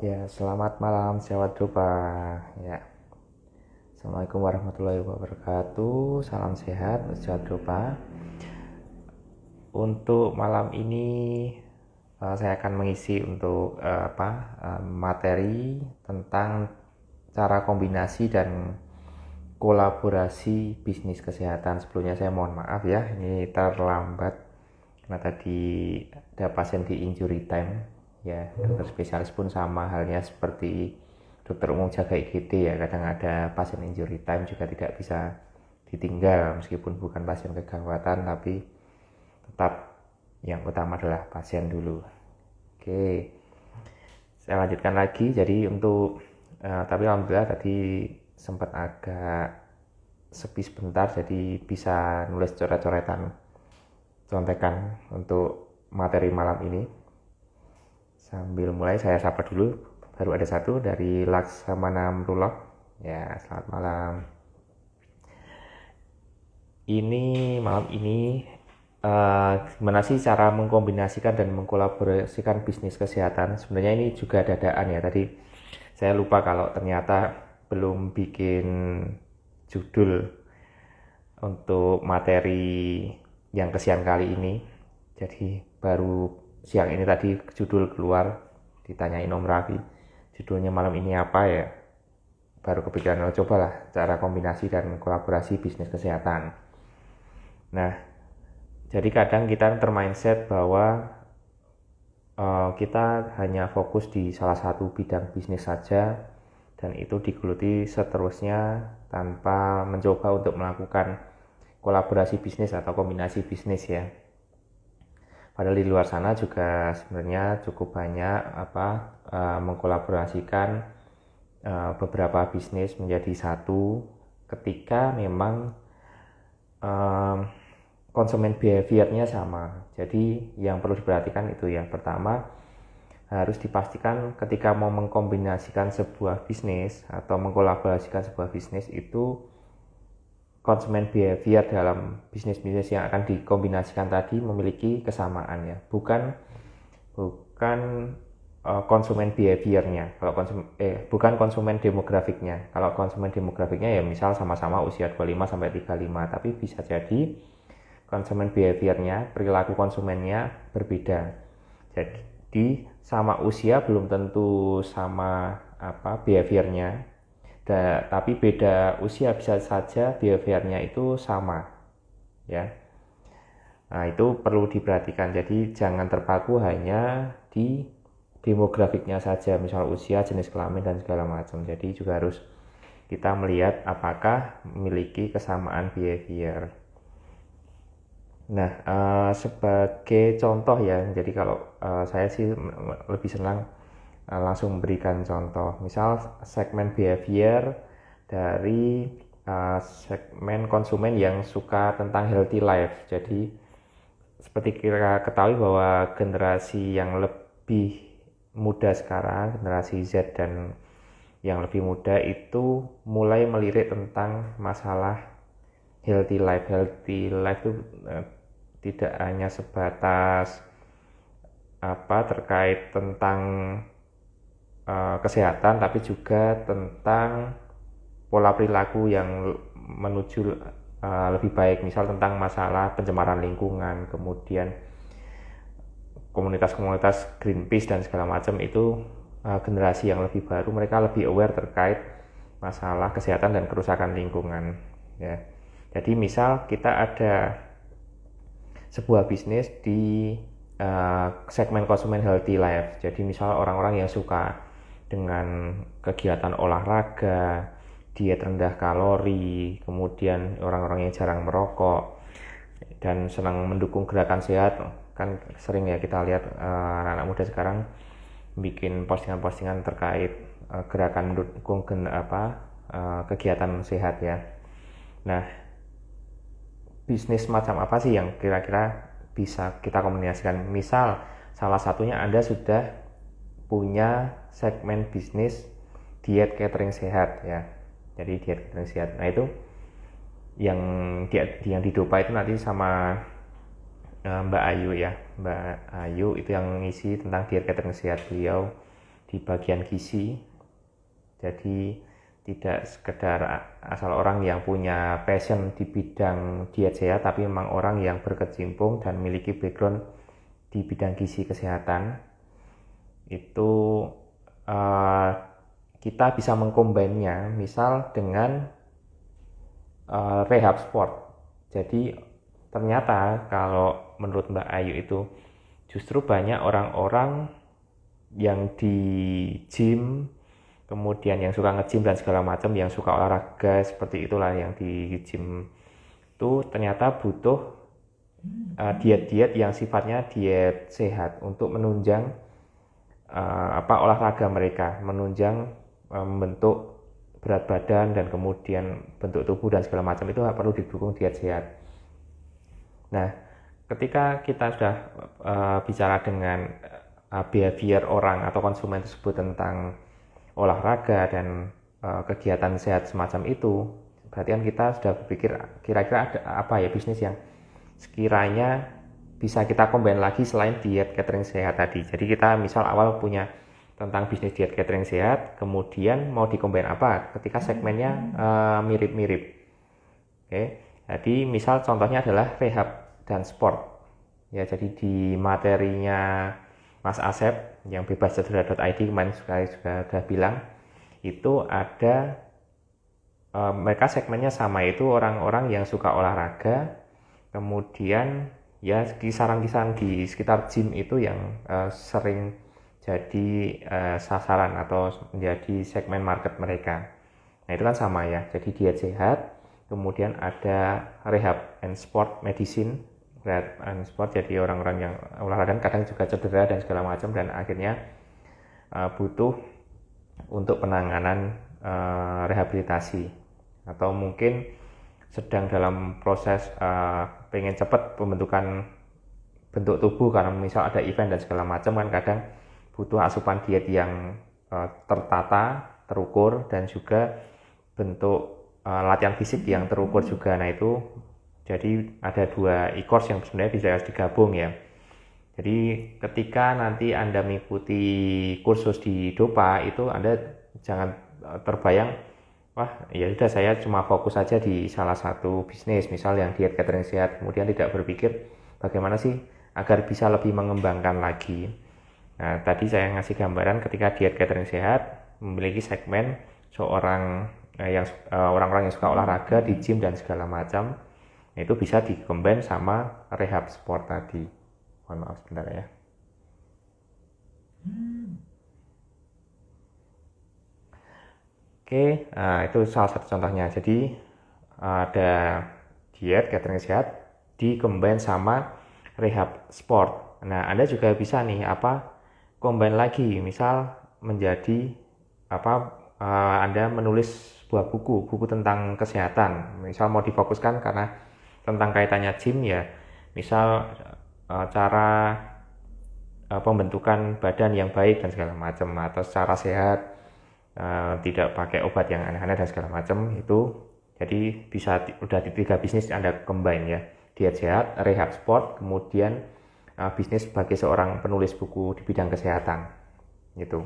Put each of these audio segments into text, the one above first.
Ya, selamat malam, sahabat Drupa. Ya, Assalamualaikum warahmatullahi wabarakatuh. Salam sehat, sahabat Drupa. Untuk malam ini saya akan mengisi untuk materi tentang cara kombinasi dan kolaborasi bisnis kesehatan. Sebelumnya saya mohon maaf ya, ini terlambat karena tadi ada pasien di injury time. Ya, dokter spesialis pun sama halnya seperti dokter umum jaga IGD ya, kadang ada pasien injury time juga tidak bisa ditinggal meskipun bukan pasien kegawatan, tapi tetap yang utama adalah pasien dulu. Oke, saya lanjutkan lagi. Jadi untuk tapi alhamdulillah tadi sempat agak sepi sebentar, jadi bisa nulis coret-coretan contekan untuk materi malam ini. Sambil mulai saya sapa dulu, baru ada satu dari Laksamana Mrulok. Ya, selamat malam. Malam ini gimana sih cara mengkombinasikan dan mengkolaborasikan bisnis kesehatan? Sebenarnya ini juga dadaan ya. Tadi saya lupa kalau ternyata belum bikin judul untuk materi yang kesian kali ini. Jadi baru siang ini tadi judul keluar, ditanyain Om Raffi, judulnya malam ini apa ya? Baru kepikiran, cobalah cara kombinasi dan kolaborasi bisnis kesehatan. Nah, jadi kadang kita termindset bahwa kita hanya fokus di salah satu bidang bisnis saja dan itu digeluti seterusnya tanpa mencoba untuk melakukan kolaborasi bisnis atau kombinasi bisnis ya. Padahal di luar sana juga sebenarnya cukup banyak mengkolaborasikan beberapa bisnis menjadi satu ketika memang konsumen behaviornya sama. Jadi yang perlu diperhatikan itu ya, pertama harus dipastikan ketika mau mengkombinasikan sebuah bisnis atau mengkolaborasikan sebuah bisnis itu konsumen behavior dalam bisnis-bisnis yang akan dikombinasikan tadi memiliki kesamaan ya, bukan konsumen behaviornya. Bukan konsumen demografiknya. Kalau konsumen demografiknya ya misal sama-sama usia 25 sampai 35, tapi bisa jadi konsumen behaviornya, perilaku konsumennya berbeda. Jadi sama usia belum tentu sama behaviornya. Tapi beda usia bisa saja behaviornya itu sama ya. Nah, itu perlu diperhatikan. Jadi jangan terpaku hanya di demografiknya saja, misal usia, jenis kelamin dan segala macam. Jadi juga harus kita melihat apakah memiliki kesamaan behavior. Nah, sebagai contoh ya, jadi kalau saya sih lebih senang langsung memberikan contoh. Misal segmen behavior dari segmen konsumen yang suka tentang healthy life. Jadi seperti kita ketahui bahwa generasi yang lebih muda sekarang, generasi Z dan yang lebih muda itu mulai melirik tentang masalah healthy life. Healthy life itu tidak hanya sebatas terkait tentang kesehatan, tapi juga tentang pola perilaku yang menuju lebih baik, misal tentang masalah pencemaran lingkungan, kemudian komunitas-komunitas Greenpeace dan segala macam. Itu generasi yang lebih baru, mereka lebih aware terkait masalah kesehatan dan kerusakan lingkungan ya. Jadi misal kita ada sebuah bisnis di segmen konsumen healthy life. Jadi misal orang-orang yang suka dengan kegiatan olahraga, diet rendah kalori, kemudian orang-orang yang jarang merokok dan senang mendukung gerakan sehat. Kan sering ya kita lihat anak-anak muda sekarang bikin postingan-postingan terkait gerakan mendukung kegiatan sehat ya. Nah, bisnis macam apa sih yang kira-kira bisa kita kombinasikan? Misal salah satunya Anda sudah punya segmen bisnis diet catering sehat ya. Jadi diet catering sehat. Nah, itu yang didopa itu nanti sama Mbak Ayu ya. Mbak Ayu itu yang ngisi tentang diet catering sehat. Beliau di bagian gizi. Jadi tidak sekedar asal orang yang punya passion di bidang diet sehat, tapi memang orang yang berkecimpung dan memiliki background di bidang gizi kesehatan. Itu kita bisa mengcombine-nya misal dengan rehab sport. Jadi ternyata kalau menurut Mbak Ayu itu justru banyak orang-orang yang di gym, kemudian yang suka nge-gym dan segala macam, yang suka olahraga seperti itulah, yang di gym itu ternyata butuh diet-diet yang sifatnya diet sehat untuk menunjang olahraga mereka, menunjang membentuk berat badan dan kemudian bentuk tubuh dan segala macam, itu perlu didukung diet sehat. Nah, ketika kita sudah bicara dengan behavior orang atau konsumen tersebut tentang olahraga dan kegiatan sehat semacam itu, berarti kan kita sudah berpikir kira-kira ada apa ya bisnis yang sekiranya bisa kita combine lagi selain diet catering sehat tadi. Jadi kita misal awal punya tentang bisnis diet catering sehat, kemudian mau dikombin apa ketika segmennya mirip-mirip. Oke, jadi misal contohnya adalah rehab dan sport. Ya, jadi di materinya Mas Asep yang bebascedera.id kemarin sudah bilang, itu ada mereka segmennya sama, itu orang-orang yang suka olahraga, kemudian ya kisaran-kisaran di sekitar gym itu yang sering jadi sasaran atau menjadi segmen market mereka. Nah itu kan sama ya, jadi diet sehat, kemudian ada rehab and sport medicine. Rehab and sport jadi orang-orang yang olahraga kadang juga cedera dan segala macam, dan akhirnya butuh untuk penanganan rehabilitasi, atau mungkin sedang dalam proses pengen cepat pembentukan bentuk tubuh karena misal ada event dan segala macam, kan kadang butuh asupan diet yang tertata, terukur, dan juga bentuk latihan fisik yang terukur juga. Nah itu jadi ada dua e-course yang sebenarnya bisa digabung ya. Jadi ketika nanti Anda mengikuti kursus di Dopa itu, Anda jangan terbayang, wah ya sudah saya cuma fokus saja di salah satu bisnis misal yang diet catering sehat, kemudian tidak berpikir bagaimana sih agar bisa lebih mengembangkan lagi. Nah, tadi saya ngasih gambaran ketika diet catering sehat memiliki segmen seorang orang-orang yang suka olahraga di gym dan segala macam. Nah, itu bisa dikombin sama rehab sport tadi. Mohon maaf sebentar ya. Oke, nah itu salah satu contohnya. Jadi ada diet catering sehat dikombin sama rehab sport. Nah, Anda juga bisa nih combine lagi, misal menjadi Anda menulis sebuah buku tentang kesehatan, misal mau difokuskan karena tentang kaitannya gym ya, misal cara pembentukan badan yang baik dan segala macam, atau secara sehat, tidak pakai obat yang aneh-aneh dan segala macam itu. Jadi bisa udah di 3 bisnis Anda combine ya, diet sehat, rehab sport, kemudian bisnis sebagai seorang penulis buku di bidang kesehatan gitu.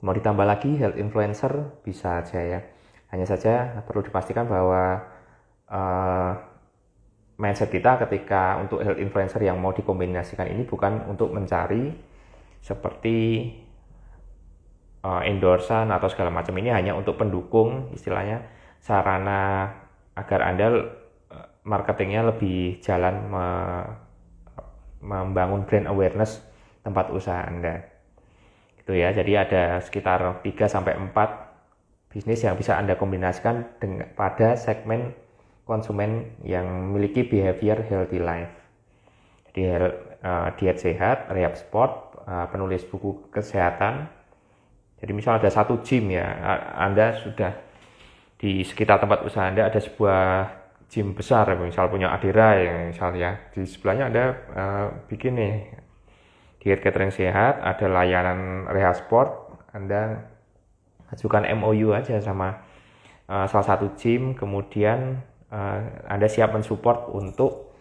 Mau ditambah lagi health influencer bisa aja ya. Hanya saja perlu dipastikan bahwa mindset kita ketika untuk health influencer yang mau dikombinasikan ini bukan untuk mencari seperti endorsan atau segala macam, ini hanya untuk pendukung, istilahnya sarana agar Anda marketingnya lebih jalan, membangun brand awareness tempat usaha Anda gitu ya. Jadi ada sekitar 3-4 bisnis yang bisa Anda kombinasikan pada segmen konsumen yang memiliki behavior healthy life. Jadi diet sehat, rehab sport, penulis buku kesehatan. Jadi misal ada satu gym ya, Anda sudah di sekitar tempat usaha Anda ada sebuah gym besar, misal punya Adera yang misal ya, di sebelahnya Anda bikin nih diet catering sehat, ada layanan rehab sport, Anda ajukan MOU aja sama salah satu gym, kemudian Anda siap mensupport untuk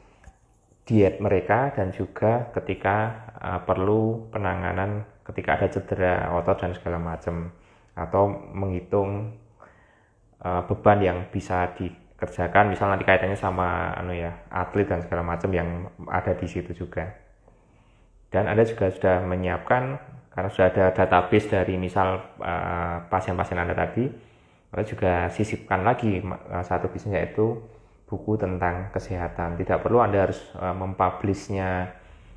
diet mereka dan juga ketika perlu penanganan ketika ada cedera otot dan segala macam, atau menghitung beban yang bisa dikerjakan, misal nanti kaitannya sama atlet dan segala macam yang ada di situ juga. Dan Anda juga sudah menyiapkan, karena sudah ada database dari misal pasien-pasien Anda tadi, Anda juga sisipkan lagi satu bisnis, yaitu buku tentang kesehatan. Tidak perlu Anda harus mempublishnya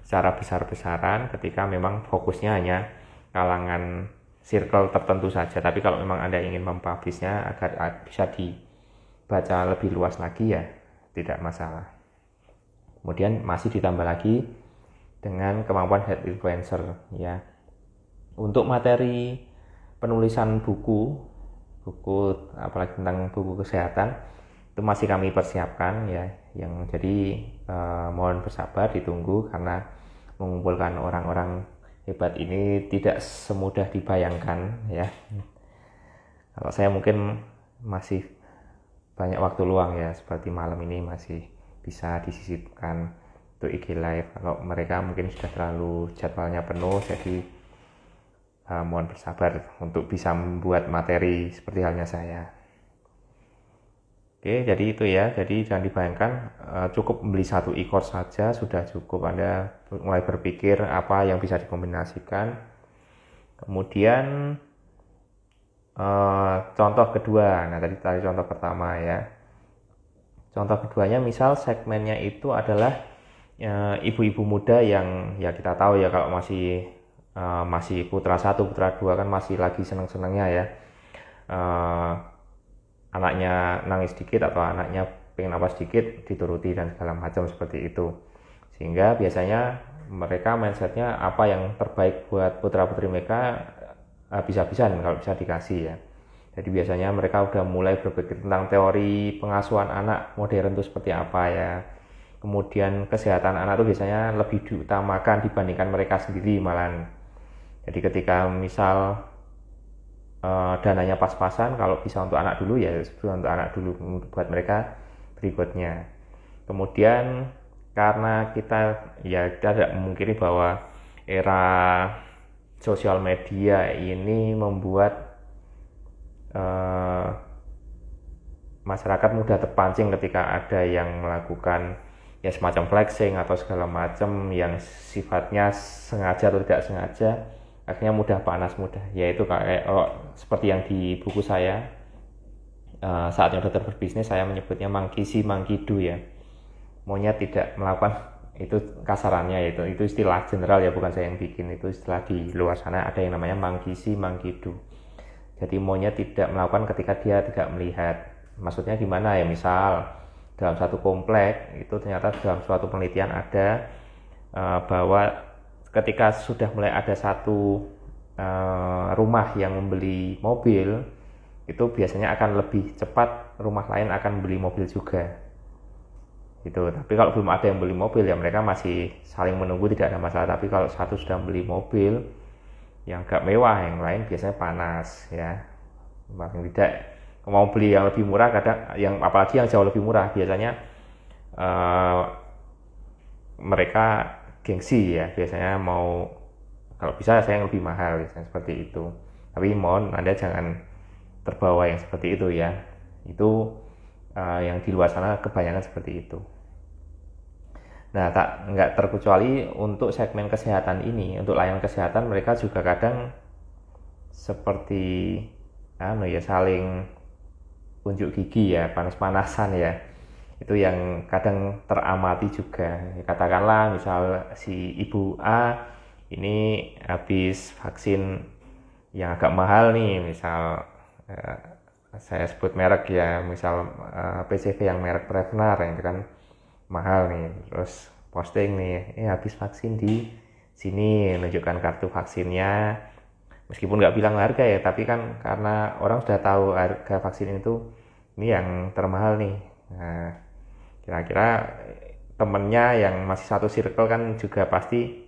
secara besar-besaran ketika memang fokusnya hanya kalangan circle tertentu saja. Tapi kalau memang Anda ingin mempublishnya agar bisa dibaca lebih luas lagi, ya tidak masalah. Kemudian masih ditambah lagi dengan kemampuan head influencer, ya. Untuk materi penulisan buku apalagi tentang buku kesehatan, itu masih kami persiapkan, ya. Yang jadi mohon bersabar, ditunggu, karena mengumpulkan orang-orang hebat ini tidak semudah dibayangkan, ya. Kalau saya mungkin masih banyak waktu luang, ya, seperti malam ini masih bisa disisipkan untuk IG Live. Kalau mereka mungkin sudah terlalu jadwalnya penuh, jadi mohon bersabar untuk bisa membuat materi seperti halnya saya. Oke, jadi itu ya. Jadi jangan dibayangkan cukup membeli satu e-course saja sudah cukup. Anda mulai berpikir apa yang bisa dikombinasikan. Kemudian contoh kedua, nah tadi contoh pertama, ya. Contoh keduanya, misal segmennya itu adalah ibu-ibu muda yang, ya kita tahu ya, kalau masih putra 1, putra 2 kan masih lagi seneng-senengnya, ya. Anaknya nangis sedikit atau anaknya pengen apa sedikit dituruti dan segala macam seperti itu, sehingga biasanya mereka mindsetnya apa yang terbaik buat putra-putri mereka bisa-bisan kalau bisa dikasih, ya. Jadi biasanya mereka udah mulai berpikir tentang teori pengasuhan anak modern itu seperti apa, ya. Kemudian kesehatan anak itu biasanya lebih diutamakan dibandingkan mereka sendiri malahan. Jadi ketika misal dananya pas-pasan, kalau bisa untuk anak dulu, ya untuk anak dulu buat mereka berikutnya. Kemudian karena kita tidak memungkiri bahwa era sosial media ini membuat masyarakat mudah terpancing ketika ada yang melakukan ya semacam flexing atau segala macam yang sifatnya sengaja atau tidak sengaja, akhirnya mudah panas, yaitu kayak seperti yang di buku saya Saatnya Dokter Berbisnis, saya menyebutnya monkey see monkey do, ya. Monyet tidak melakukan, itu kasarannya, itu istilah general, ya, bukan saya yang bikin, itu istilah di luar sana ada yang namanya monkey see monkey do. Jadi monyet tidak melakukan ketika dia tidak melihat. Maksudnya gimana, ya, misal dalam satu komplek itu ternyata dalam suatu penelitian ada bahwa ketika sudah mulai ada satu rumah yang membeli mobil, itu biasanya akan lebih cepat rumah lain akan beli mobil juga gitu. Tapi kalau belum ada yang beli mobil, ya mereka masih saling menunggu, tidak ada masalah. Tapi kalau satu sudah beli mobil yang agak mewah, yang lain biasanya panas, ya. Paling tidak mau beli yang lebih murah, kadang yang apalagi yang jauh lebih murah, biasanya mereka gengsi, ya, biasanya mau kalau bisa saya yang lebih mahal, biasanya seperti itu. Tapi mohon Anda jangan terbawa yang seperti itu, ya. Itu yang di luar sana kebanyakan seperti itu. Nah, nggak terkecuali untuk segmen kesehatan ini, untuk layanan kesehatan mereka juga kadang seperti saling unjuk gigi, ya, panas-panasan, ya. Itu yang kadang teramati juga. Katakanlah misal si ibu A ini habis vaksin yang agak mahal nih, misal saya sebut merek, ya, misal PCV yang merek Prevnar, yang itu kan mahal nih, terus posting nih, habis vaksin di sini, menunjukkan kartu vaksinnya, meskipun nggak bilang harga, ya, tapi kan karena orang sudah tahu harga vaksin itu ini yang termahal nih. Nah, kira-kira temennya yang masih satu circle kan juga pasti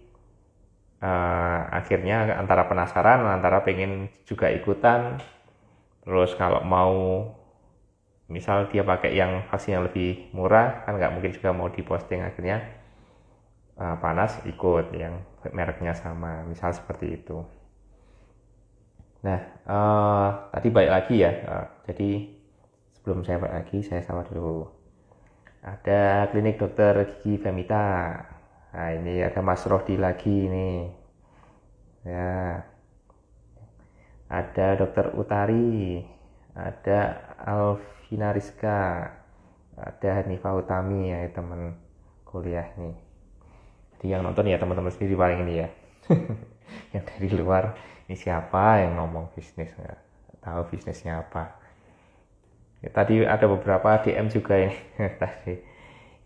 akhirnya antara penasaran, antara pengen juga ikutan. Terus kalau mau misal dia pakai yang vaksin yang lebih murah, kan nggak mungkin juga mau diposting, akhirnya panas ikut yang mereknya sama, misal seperti itu. Nah, tadi balik lagi ya, jadi sebelum saya balik lagi, saya sapa dulu. Ada klinik dokter gigi Femita. Nah, ini ada Mas Rohdi lagi nih. Ya. Ada dokter Utari, ada Alvina Rizka, ada Hanifah Utami ya teman kuliah nih. Jadi yang nonton ya teman-teman sendiri paling ini ya. Yang dari luar ini siapa yang ngomong bisnis, nggak tahu bisnisnya apa. Ya, tadi ada beberapa DM juga ini. Tadi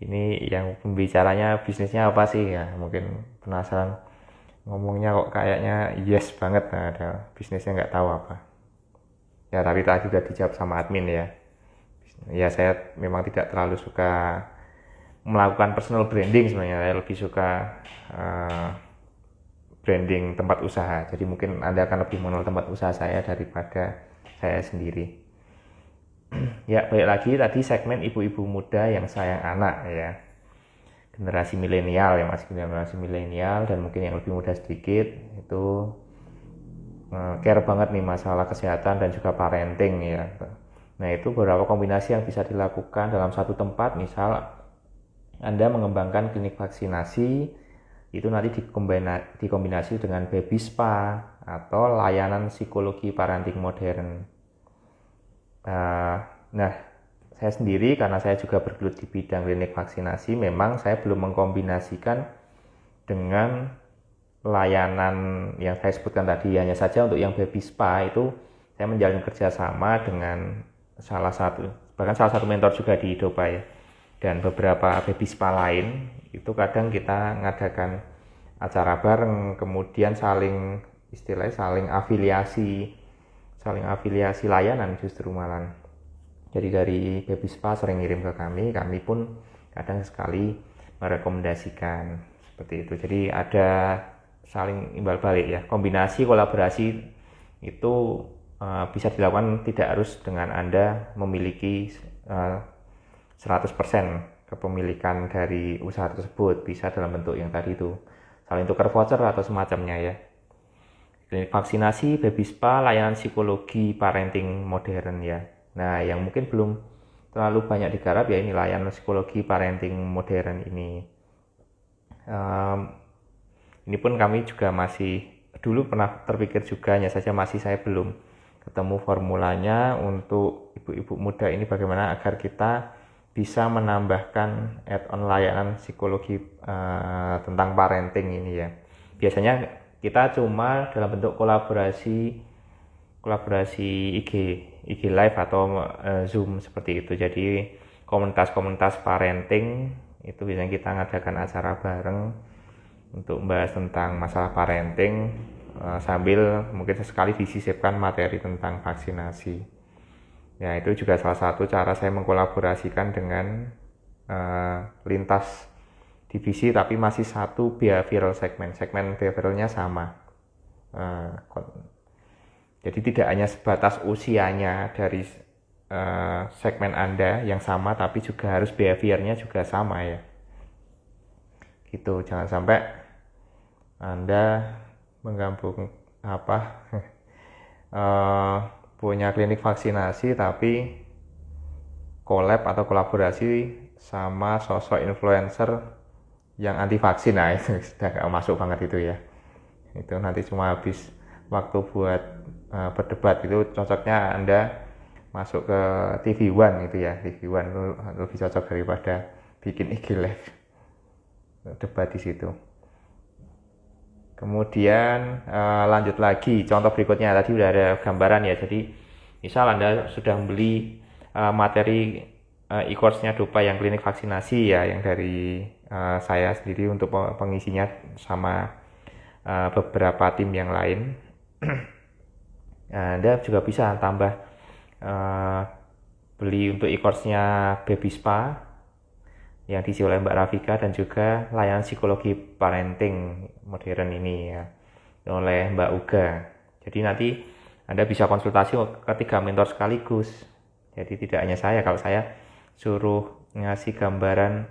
ini yang pembicaranya bisnisnya apa sih ya, mungkin penasaran ngomongnya kok kayaknya yes banget, nah, ada bisnisnya nggak tahu apa ya, tapi tadi sudah dijawab sama admin ya. Ya saya memang tidak terlalu suka melakukan personal branding sebenarnya, saya lebih suka branding tempat usaha, jadi mungkin Anda akan lebih mengenal tempat usaha saya daripada saya sendiri. Ya, balik lagi tadi segmen ibu-ibu muda yang sayang anak ya, generasi milenial yang masih generasi milenial dan mungkin yang lebih muda sedikit itu care banget nih masalah kesehatan dan juga parenting ya. Nah, itu beberapa kombinasi yang bisa dilakukan dalam satu tempat. Misal Anda mengembangkan klinik vaksinasi, itu nanti dikombinasi dengan baby spa atau layanan psikologi parenting modern. Nah, saya sendiri karena saya juga bergelut di bidang klinik vaksinasi, memang saya belum mengkombinasikan dengan layanan yang saya sebutkan tadi. Hanya saja untuk yang baby spa itu saya menjalin kerjasama dengan salah satu mentor juga di Dopa ya, dan beberapa baby spa lain. Itu kadang kita ngadakan acara bareng, kemudian saling afiliasi layanan justru malah. Jadi dari baby spa sering ngirim ke kami pun kadang sekali merekomendasikan seperti itu. Jadi ada saling imbal balik ya. Kombinasi kolaborasi itu bisa dilakukan, tidak harus dengan Anda memiliki 100% kepemilikan dari usaha tersebut, bisa dalam bentuk yang tadi itu saling tukar voucher atau semacamnya ya. Klinik vaksinasi, baby spa, layanan psikologi parenting modern ya. Nah, yang mungkin belum terlalu banyak digarap ya ini layanan psikologi parenting modern ini. Ini pun kami juga masih dulu pernah terpikir juga, hanya saja saya belum ketemu formulanya untuk ibu-ibu muda ini bagaimana agar kita bisa menambahkan add-on layanan psikologi tentang parenting ini ya. Biasanya kita cuma dalam bentuk kolaborasi IG live atau Zoom seperti itu. Jadi komunitas parenting itu biasanya kita ngadakan acara bareng untuk membahas tentang masalah parenting sambil mungkin sesekali disisipkan materi tentang vaksinasi. Ya, itu juga salah satu cara saya mengkolaborasikan dengan lintas divisi tapi masih satu behavioral segmen behavioralnya sama. Jadi tidak hanya sebatas usianya dari segmen Anda yang sama, tapi juga harus behaviornya juga sama ya. Gitu, jangan sampai Anda menggabung punya klinik vaksinasi tapi collab atau kolaborasi sama sosok influencer yang anti vaksin. Nah, itu sudah gak masuk banget itu ya. Itu nanti cuma habis waktu buat berdebat. Itu cocoknya Anda masuk ke TV One itu ya. TV One lebih cocok daripada bikin IG live debat di situ. Kemudian lanjut lagi, contoh berikutnya tadi udah ada gambaran ya. Jadi misal Anda sudah membeli materi e-course-nya Dopa yang klinik vaksinasi ya, yang dari saya sendiri untuk pengisinya sama beberapa tim yang lain. Anda juga bisa tambah beli untuk e-course-nya baby spa yang diisi oleh Mbak Rafika dan juga layanan psikologi parenting modern ini ya oleh Mbak Uga. Jadi nanti Anda bisa konsultasi ketiga mentor sekaligus. Jadi tidak hanya saya, kalau saya suruh ngasih gambaran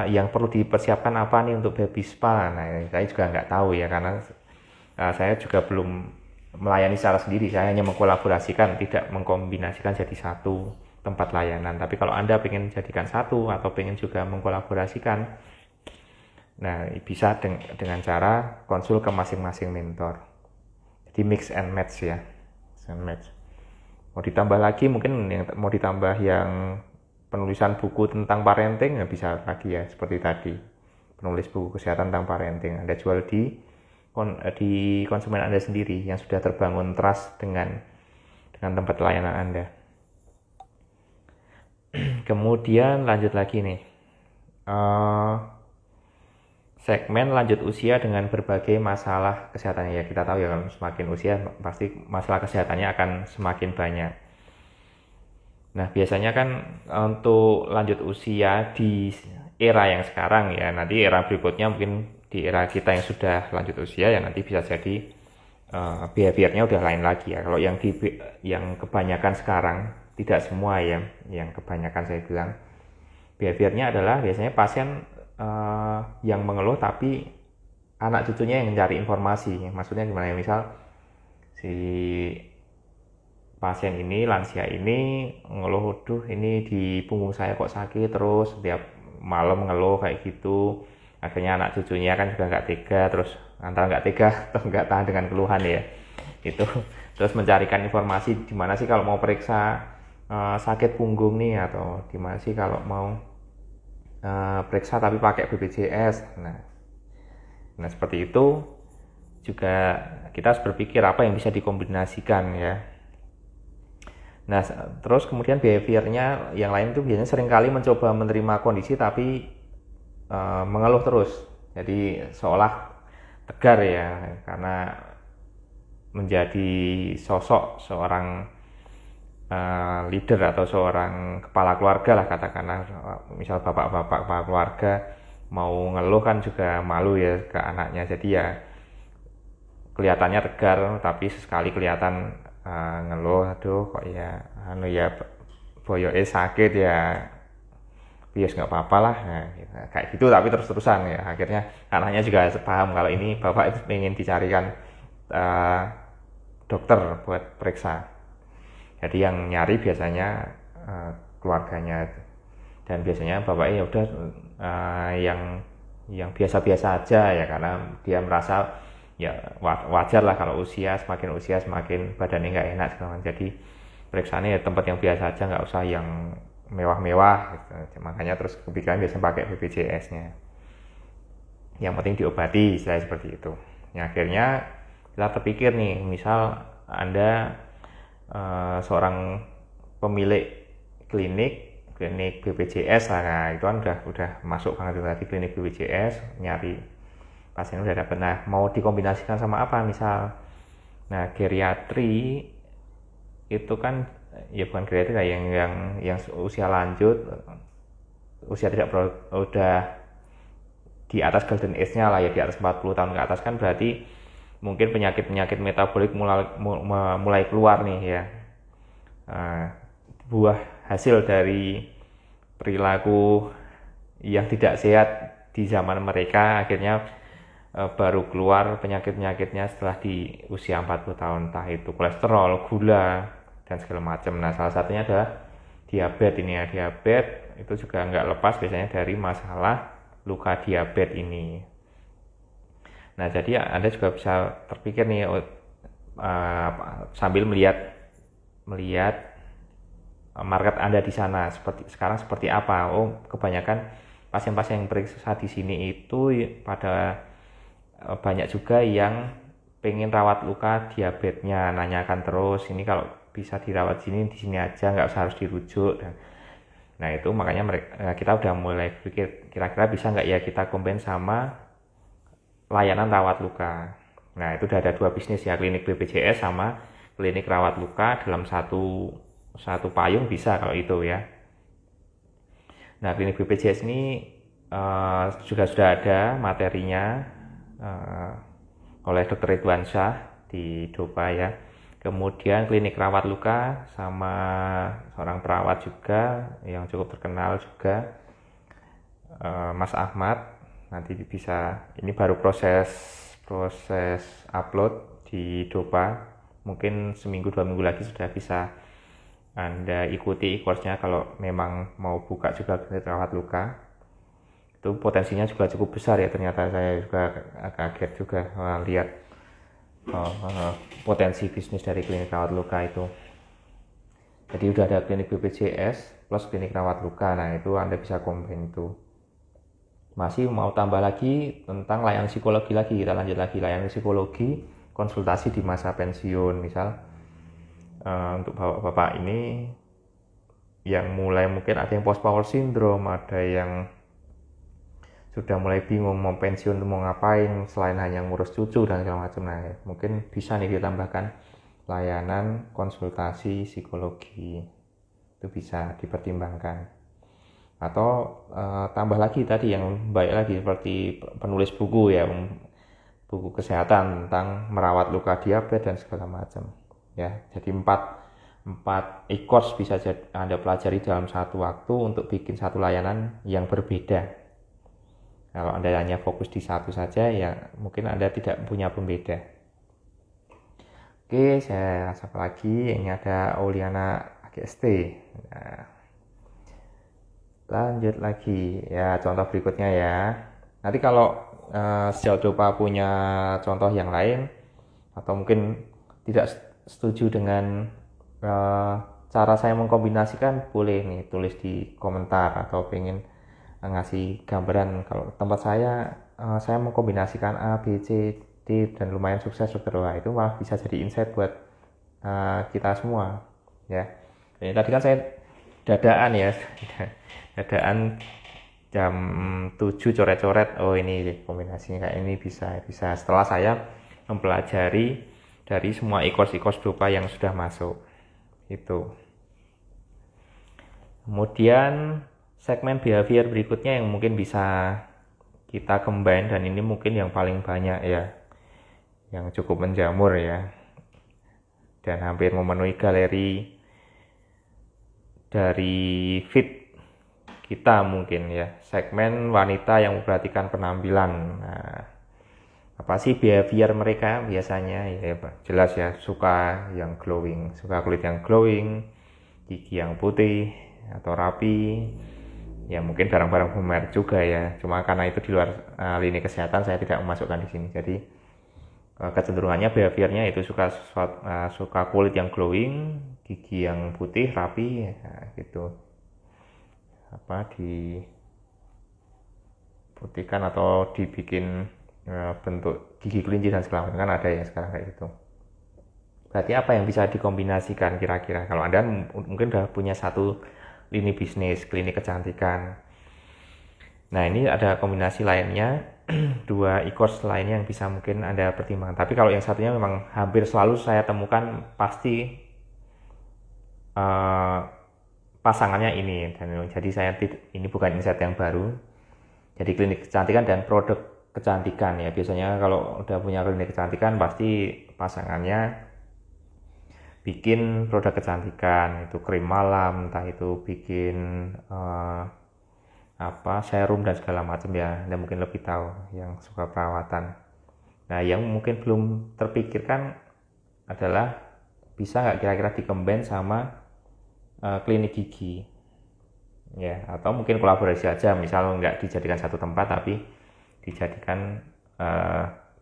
yang perlu dipersiapkan apa nih untuk baby spa. Nah, saya juga nggak tahu ya, karena saya juga belum melayani secara sendiri. Saya hanya mengkolaborasikan, tidak mengkombinasikan jadi satu tempat layanan. Tapi kalau Anda ingin jadikan satu atau ingin juga mengkolaborasikan, nah bisa dengan cara konsul ke masing-masing mentor. Jadi mix and match ya. Mix and match. Mau ditambah lagi mungkin yang mau ditambah yang penulisan buku tentang parenting, ya bisa lagi ya, seperti tadi penulis buku kesehatan tentang parenting Anda jual di konsumen Anda sendiri yang sudah terbangun trust dengan tempat layanan Anda. Kemudian lanjut lagi nih, segmen lanjut usia dengan berbagai masalah kesehatannya. Ya kita tahu ya, kalau semakin usia pasti masalah kesehatannya akan semakin banyak. Nah biasanya kan untuk lanjut usia di era yang sekarang ya, nanti era berikutnya mungkin di era kita yang sudah lanjut usia ya nanti bisa jadi behaviornya udah lain lagi ya. Kalau yang kebanyakan sekarang, tidak semua ya, yang kebanyakan saya bilang behaviornya adalah biasanya pasien yang mengeluh tapi anak cucunya yang mencari informasi. Maksudnya gimana ya, misal si pasien ini, lansia ini ngeluh, duh ini di punggung saya kok sakit terus, setiap malam ngeluh kayak gitu. Akhirnya anak cucunya kan juga nggak tega, terus antara nggak tega atau nggak tahan dengan keluhan ya itu, terus mencarikan informasi di mana sih kalau mau periksa sakit punggung nih, atau di mana sih kalau mau periksa tapi pakai BPJS. Nah seperti itu juga kita harus berpikir apa yang bisa dikombinasikan ya. Nah terus kemudian behaviornya yang lain itu biasanya seringkali mencoba menerima kondisi tapi mengeluh terus, jadi seolah tegar ya, karena menjadi sosok seorang leader atau seorang kepala keluarga lah katakanlah. Misal bapak-bapak kepala keluarga mau ngeluh kan juga malu ya ke anaknya, jadi ya kelihatannya tegar tapi sesekali kelihatan ngeluh, aduh kok ya boyoke sakit ya, bias nggak apa-apa lah, nah, kayak gitu tapi terus-terusan ya. Akhirnya anaknya juga paham kalau ini bapak itu pengen dicarikan dokter buat periksa, jadi yang nyari biasanya keluarganya, dan biasanya bapaknya ya udah yang biasa-biasa aja ya, karena dia merasa ya wajar lah kalau semakin usia semakin badannya nggak enak segala. Jadi periksaannya ya tempat yang biasa aja, nggak usah yang mewah-mewah gitu. Makanya terus kepikiran biasanya pakai BPJS-nya, yang penting diobati, istilahnya seperti itu. Ya, akhirnya kita terpikir nih, misal Anda seorang pemilik klinik BPJS lah, nah itu kan udah masuk banget tadi, klinik BPJS nyari pasien udah dapet. Nah mau dikombinasikan sama apa misal, nah geriatri itu kan ya bukan geriatri lah, yang usia lanjut, usia tidak udah di atas golden age-nya lah ya, di atas 40 tahun ke atas kan berarti mungkin penyakit metabolik mulai keluar nih ya, buah hasil dari perilaku yang tidak sehat di zaman mereka. Akhirnya baru keluar penyakit-penyakitnya setelah di usia 40 tahun, entah itu kolesterol, gula, dan segala macam. Nah salah satunya adalah diabetes ini ya. Diabetes itu juga nggak lepas biasanya dari masalah luka diabetes ini. Nah jadi Anda juga bisa terpikir nih sambil melihat market Anda di sana sekarang seperti apa. Oh kebanyakan pasien-pasien yang periksa di sini itu pada banyak juga yang pengen rawat luka diabetesnya, nanyakan terus ini kalau bisa dirawat di sini aja, nggak usah harus dirujuk. Nah itu makanya kita udah mulai pikir kira-kira bisa nggak ya kita combine sama layanan rawat luka. Nah itu udah ada 2 bisnis ya, klinik BPJS sama klinik rawat luka dalam satu payung bisa kalau itu ya. Nah klinik BPJS ini juga sudah ada materinya oleh Dr. Ridwan Syah di Dopa ya. Kemudian klinik rawat luka sama seorang perawat juga yang cukup terkenal juga, Mas Ahmad. Nanti bisa, ini baru proses upload di Dopa. Mungkin seminggu 2 minggu lagi sudah bisa Anda ikuti e-course-nya kalau memang mau buka juga klinik rawat luka. Itu potensinya juga cukup besar ya, ternyata saya juga kaget juga lihat potensi bisnis dari klinik rawat luka itu. Jadi udah ada klinik BPJS plus klinik rawat luka. Nah itu Anda bisa combine itu. Masih mau tambah lagi tentang layanan psikologi lagi, kita lanjut lagi layanan psikologi konsultasi di masa pensiun. Misal untuk bapak-bapak ini yang mulai mungkin ada yang post power syndrome, ada yang sudah mulai bingung mau pensiun mau ngapain selain hanya ngurus cucu dan segala macam. Nah mungkin bisa nih ditambahkan layanan konsultasi psikologi, itu bisa dipertimbangkan. Atau tambah lagi tadi yang baik lagi seperti penulis buku ya, buku kesehatan tentang merawat luka diabetes dan segala macam ya. Jadi 4 e-course bisa Anda pelajari dalam satu waktu untuk bikin satu layanan yang berbeda. Kalau Anda hanya fokus di satu saja ya mungkin Anda tidak punya pembeda. Oke, saya sapa lagi. Ini ada Auliana AGST. Nah, lanjut lagi ya, contoh berikutnya ya. Nanti kalau sejauh Dopa punya contoh yang lain atau mungkin tidak setuju dengan cara saya mengkombinasikan, boleh nih tulis di komentar atau pengen ngasih gambaran kalau tempat saya mengkombinasikan A, B, C, D dan lumayan sukses dokter. Wah itu malah bisa jadi insight buat kita semua ya. Ini tadi kan saya dadaan ya dadaan jam 7 coret-coret, oh ini kombinasinya kayak ini bisa setelah saya mempelajari dari semua e-course Dopa yang sudah masuk itu. Kemudian segmen behavior berikutnya yang mungkin bisa kita combine, dan ini mungkin yang paling banyak ya, yang cukup menjamur ya, dan hampir memenuhi galeri dari feed kita mungkin ya, segmen wanita yang memperhatikan penampilan. Nah, apa sih behavior mereka biasanya ya, jelas ya, suka yang glowing, suka kulit yang glowing, gigi yang putih atau rapi. Ya mungkin barang-barang merek juga ya, cuma karena itu di luar lini kesehatan saya tidak memasukkan di sini. Jadi kecenderungannya behaviornya itu suka kulit yang glowing, gigi yang putih rapi ya, gitu, apa diputihkan atau dibikin bentuk gigi kelinci dan segala macam, kan ada ya sekarang kayak gitu. Berarti apa yang bisa dikombinasikan kira-kira kalau Anda mungkin udah punya satu lini bisnis klinik kecantikan. Nah ini ada kombinasi lainnya, 2 e-course lainnya yang bisa mungkin Anda pertimbangkan. Tapi kalau yang satunya memang hampir selalu saya temukan pasti pasangannya ini, dan jadi saya ini bukan insight yang baru. Jadi klinik kecantikan dan produk kecantikan ya, biasanya kalau udah punya klinik kecantikan pasti pasangannya bikin produk kecantikan, itu krim malam, entah itu bikin serum dan segala macam ya. Anda mungkin lebih tahu yang suka perawatan. Nah yang mungkin belum terpikirkan adalah bisa nggak kira-kira dikombin sama klinik gigi ya, atau mungkin kolaborasi aja, misal nggak dijadikan satu tempat tapi dijadikan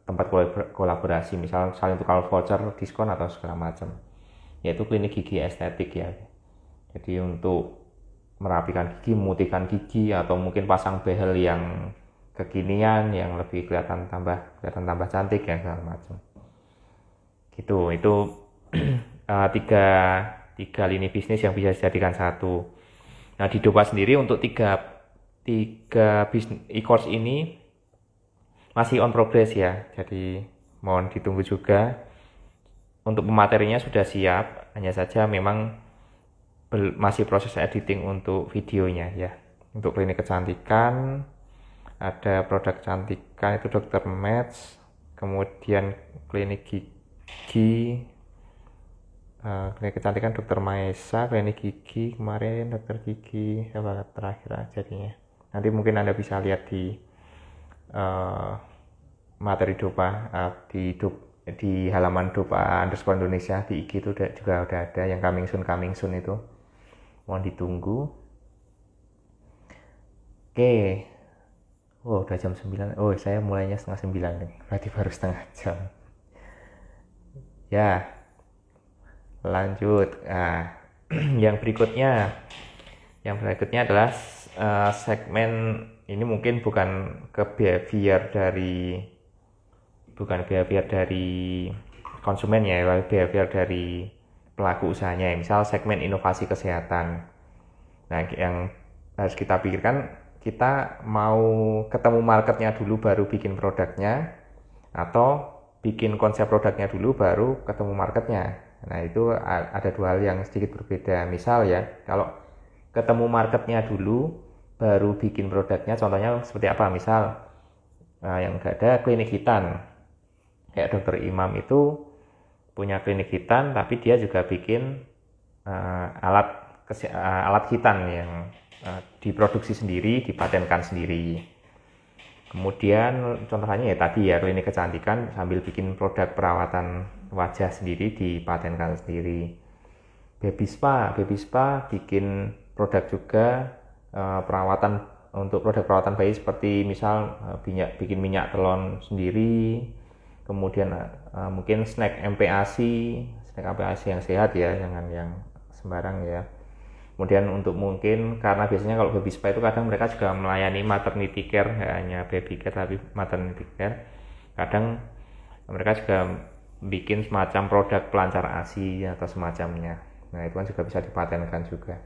tempat kolaborasi, misal saling tukar voucher diskon atau segala macam, yaitu klinik gigi estetik ya. Jadi untuk merapikan gigi, memutihkan gigi, atau mungkin pasang behel yang kekinian yang lebih kelihatan tambah cantik ya segala macam. Gitu, itu tiga lini bisnis yang bisa dijadikan satu. Nah di Dopa sendiri untuk tiga bisnis e-course ini masih on progress ya, jadi mohon ditunggu juga. Untuk pematerinya sudah siap, hanya saja memang masih proses editing untuk videonya ya. Untuk klinik kecantikan ada produk kecantikan itu Dr. Match, kemudian klinik gigi klinik kecantikan Dr. Maesa, klinik gigi kemarin Dr. Gigi terakhir jadinya. Nanti mungkin Anda bisa lihat di materi Dopa di halaman Dopa_Indonesia di IG itu juga udah ada yang coming soon itu. Mohon ditunggu. Oke. Udah jam 9. Saya mulainya setengah 9 nih. Berarti baru setengah jam. Ya. Lanjut. Nah, yang berikutnya adalah segmen ini mungkin bukan behavior dari konsumen ya, behavior dari pelaku usahanya. Misal segmen inovasi kesehatan. Nah, yang harus kita pikirkan, kita mau ketemu marketnya dulu baru bikin produknya, atau bikin konsep produknya dulu baru ketemu marketnya. Nah, itu ada dua hal yang sedikit berbeda. Misal ya, kalau ketemu marketnya dulu baru bikin produknya, contohnya seperti apa? Misal yang ada klinik hitan, kayak Dokter Imam itu punya klinik hitan, tapi dia juga bikin alat hitan yang diproduksi sendiri, dipatenkan sendiri. Kemudian contohnya ya tadi ya, klinik kecantikan sambil bikin produk perawatan wajah sendiri, dipatenkan sendiri. Baby spa bikin produk juga perawatan, untuk produk perawatan bayi seperti misal bikin minyak telon sendiri. Kemudian mungkin snack MPASI yang sehat ya, jangan yang sembarang ya. Kemudian untuk mungkin karena biasanya kalau baby spa itu kadang mereka juga melayani maternity care, nggak hanya baby care tapi maternity care. Kadang mereka juga bikin semacam produk pelancar ASI atau semacamnya. Nah, itu kan juga bisa dipatenkan juga.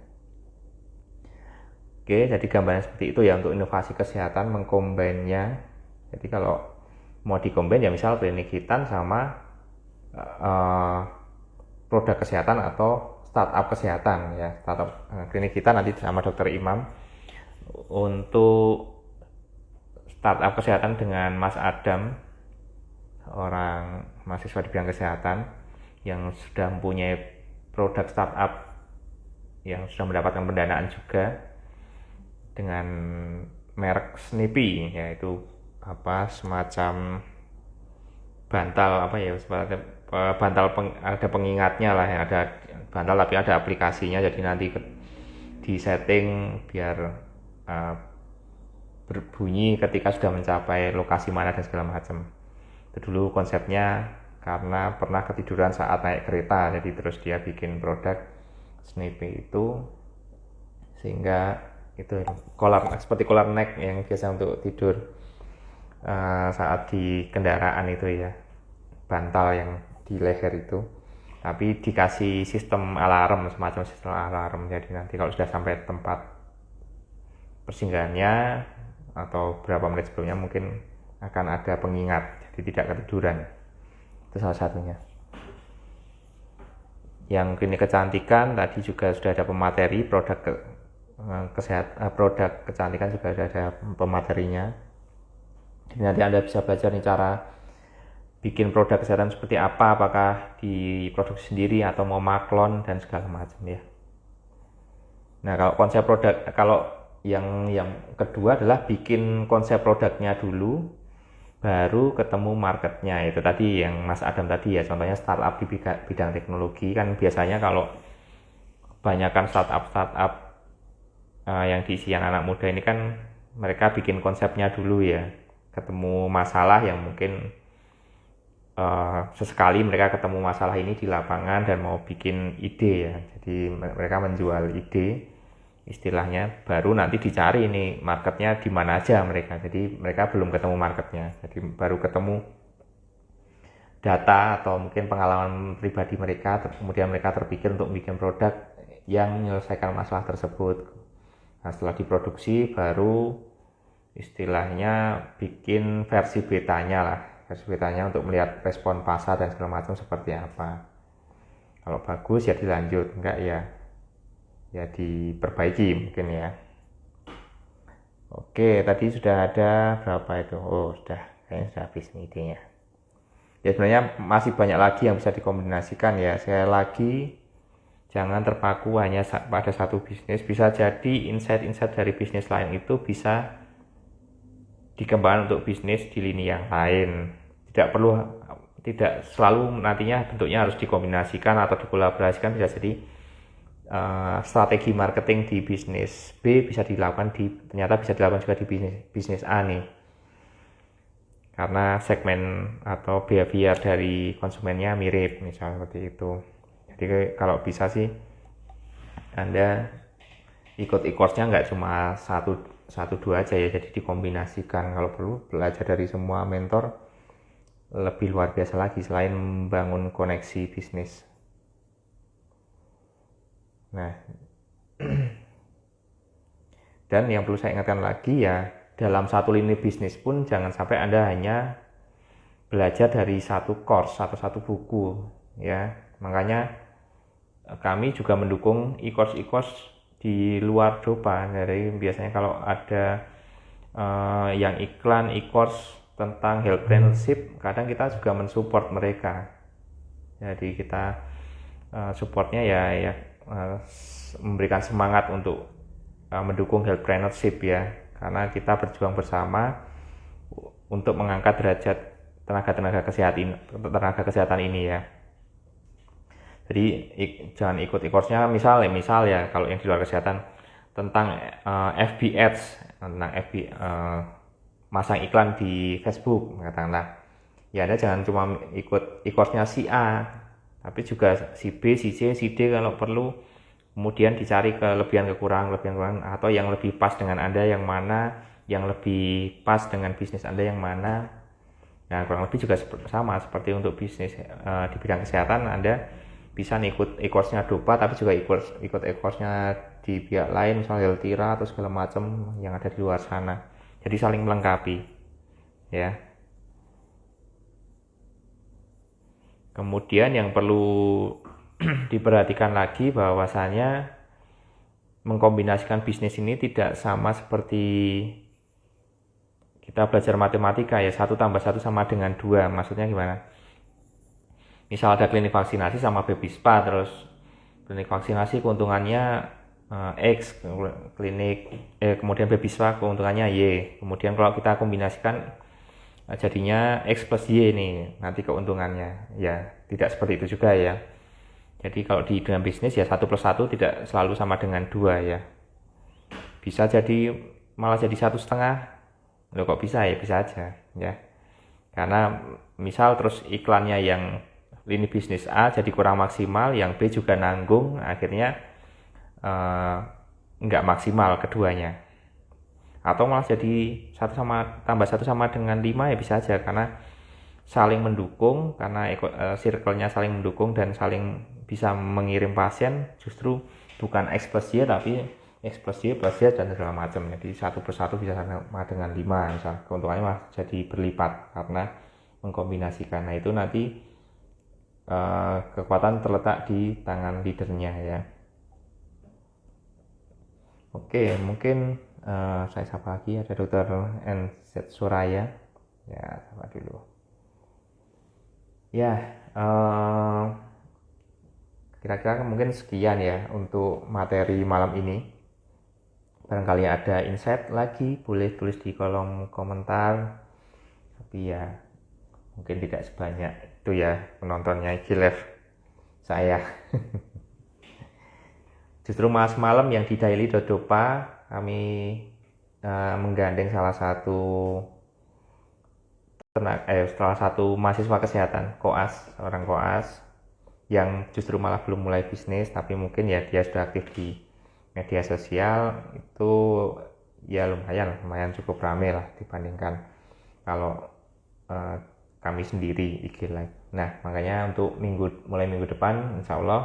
Oke, jadi gambarnya seperti itu ya untuk inovasi kesehatan, mengcombine-nya. Jadi kalau mau dikombin ya misal klinik hitan sama produk kesehatan atau startup kesehatan ya, startup klinik hitan nanti sama Dokter Imam. Untuk startup kesehatan dengan Mas Adam, orang mahasiswa di bidang kesehatan yang sudah mempunyai produk startup yang sudah mendapatkan pendanaan juga dengan merek Snippy, yaitu semacam bantal ada pengingatnya lah, yang ada bantal tapi ada aplikasinya, jadi nanti di setting biar berbunyi ketika sudah mencapai lokasi mana dan segala macam. Itu dulu konsepnya karena pernah ketiduran saat naik kereta, jadi terus dia bikin produk Snippy itu, sehingga itu seperti collar neck yang biasa untuk tidur saat di kendaraan itu ya, bantal yang di leher itu, tapi dikasih sistem alarm, semacam sistem alarm. Jadi nanti kalau sudah sampai tempat persinggahannya atau berapa menit sebelumnya mungkin akan ada pengingat, jadi tidak ketiduran. Itu salah satunya. Yang klinik kecantikan tadi juga sudah ada pemateri, produk kecantikan juga ada pematerinya. Jadi nanti Anda bisa belajar nih cara bikin produk kesehatan seperti apa, apakah diproduksi sendiri atau mau maklon dan segala macam ya. Nah, kalau konsep produk, kalau yang kedua adalah bikin konsep produknya dulu baru ketemu marketnya. Itu tadi yang Mas Adam tadi ya, contohnya startup di bidang teknologi kan biasanya kalau kebanyakan startup yang diisi anak muda ini kan mereka bikin konsepnya dulu ya, ketemu masalah yang mungkin sesekali mereka ketemu masalah ini di lapangan dan mau bikin ide ya, jadi mereka menjual ide istilahnya, baru nanti dicari ini marketnya di mana aja mereka. Jadi mereka belum ketemu marketnya, jadi baru ketemu data atau mungkin pengalaman pribadi mereka, kemudian mereka terpikir untuk bikin produk yang menyelesaikan masalah tersebut. Nah, setelah diproduksi baru istilahnya bikin versi betanya untuk melihat respon pasar dan segala macam seperti apa. Kalau bagus ya dilanjut, enggak ya diperbaiki mungkin ya. Oke, tadi sudah ada berapa itu? Kayaknya sudah habis nih idenya. Ya sebenarnya masih banyak lagi yang bisa dikombinasikan ya. Sekali lagi Jangan terpaku hanya pada satu bisnis. Bisa jadi insight-insight dari bisnis lain itu bisa dikembangkan untuk bisnis di lini yang lain. Tidak selalu nantinya bentuknya harus dikombinasikan atau dikolaborasikan. Bisa jadi strategi marketing di bisnis B ternyata bisa dilakukan juga di bisnis A nih. Karena segmen atau behavior dari konsumennya mirip, misalnya seperti itu. Jadi kalau bisa sih Anda ikut e-course-nya nggak cuma satu dua aja ya, jadi dikombinasikan. Kalau perlu belajar dari semua mentor lebih luar biasa lagi selain membangun koneksi bisnis. Nah, dan yang perlu saya ingatkan lagi ya, dalam satu lini bisnis pun jangan sampai Anda hanya belajar dari satu course atau satu buku ya. Makanya kami juga mendukung e-course di luar Dopa. Jadi biasanya kalau ada yang iklan e-course tentang healthpreneurship, kadang kita juga mensupport mereka. Jadi kita supportnya ya memberikan semangat untuk mendukung healthpreneurship ya, karena kita berjuang bersama untuk mengangkat derajat tenaga kesehatan ini ya. Jadi jangan ikut e-course-nya misal ya kalau yang di luar kesehatan tentang FB Ads, tentang masang iklan di Facebook katakanlah. Ya Anda jangan cuma ikut e-course-nya si A, tapi juga si B, si C, si D kalau perlu. Kemudian dicari kelebihan kekurangan atau yang lebih pas dengan Anda yang mana, yang lebih pas dengan bisnis Anda yang mana. Nah, kurang lebih juga sama seperti untuk bisnis di bidang kesehatan. Anda bisa ikut e-course-nya Dopa tapi juga ikut e-course-nya di pihak lain, misalnya Healthira atau segala macam yang ada di luar sana. Jadi saling melengkapi ya. Kemudian yang perlu diperhatikan lagi bahwasanya mengkombinasikan bisnis ini tidak sama seperti kita belajar matematika ya, 1 tambah 1 sama dengan 2. Maksudnya gimana? Misal ada klinik vaksinasi sama baby spa, terus klinik vaksinasi keuntungannya X, kemudian baby spa keuntungannya Y. Kemudian kalau kita kombinasikan jadinya X plus Y nih nanti keuntungannya. Ya tidak seperti itu juga ya. Jadi kalau di dalam bisnis ya 1 plus 1 tidak selalu sama dengan 2 ya. Bisa jadi malah jadi 1,5. Loh kok bisa ya? Bisa aja ya. Karena misal terus iklannya yang lini bisnis A jadi kurang maksimal, yang B juga nanggung, akhirnya nggak maksimal keduanya. Atau malah jadi 1 tambah 1 sama dengan 5 ya bisa aja, karena saling mendukung, karena circle-nya saling mendukung dan saling bisa mengirim pasien, justru bukan X plus Y tapi X plus Y plus Y dan segala macam. Jadi 1 plus 1 bisa sama dengan 5 misal, keuntungannya malah jadi berlipat karena mengkombinasikan. Nah itu nanti kekuatan terletak di tangan leadernya ya. Oke, mungkin saya sapa lagi, ada Dr. NZ Suraya ya, sapa dulu ya. Kira-kira mungkin sekian ya untuk materi malam ini. Barangkali ada insight lagi boleh tulis di kolom komentar, tapi ya mungkin tidak sebanyak itu ya penontonnya IG Live saya. Justru malam yang di Daily Dopa kami menggandeng salah satu mahasiswa kesehatan seorang koas yang justru malah belum mulai bisnis, tapi mungkin ya dia sudah aktif di media sosial. Itu ya lumayan cukup ramai lah dibandingkan kalau kami sendiri IG Live. Nah makanya untuk mulai minggu depan insya Allah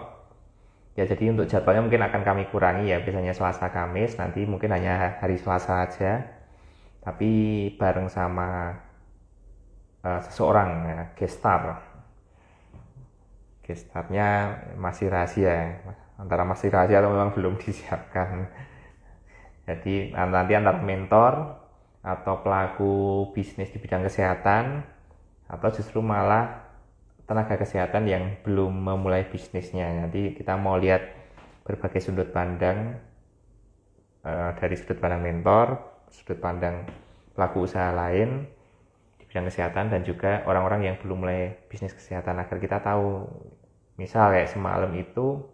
ya, jadi untuk jadwalnya mungkin akan kami kurangi ya, biasanya Selasa Kamis, nanti mungkin hanya hari Selasa aja, tapi bareng sama seseorang ya, gestarnya masih rahasia, antara masih rahasia atau memang belum disiapkan. Jadi nanti antara mentor atau pelaku bisnis di bidang kesehatan, atau justru malah tenaga kesehatan yang belum memulai bisnisnya. Nanti kita mau lihat berbagai sudut pandang, dari sudut pandang mentor, sudut pandang pelaku usaha lain di bidang kesehatan, dan juga orang-orang yang belum mulai bisnis kesehatan, agar kita tahu. Misal kayak semalam itu